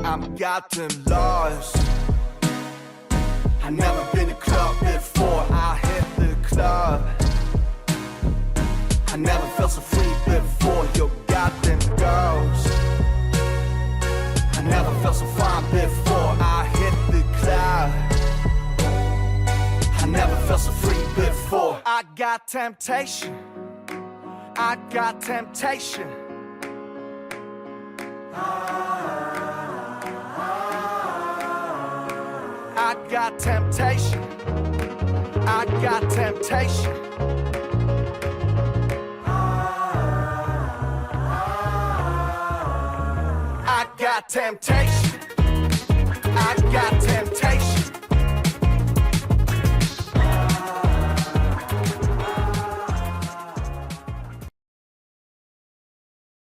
I'm gotten lost. I never been to club before. I hit the club. I never felt so free before. You got them girls. I never felt so fine before. I hit the club. I never felt so free before. I got temptation. I got temptation. I got temptation. I got temptation. I got temptation. I got temptation.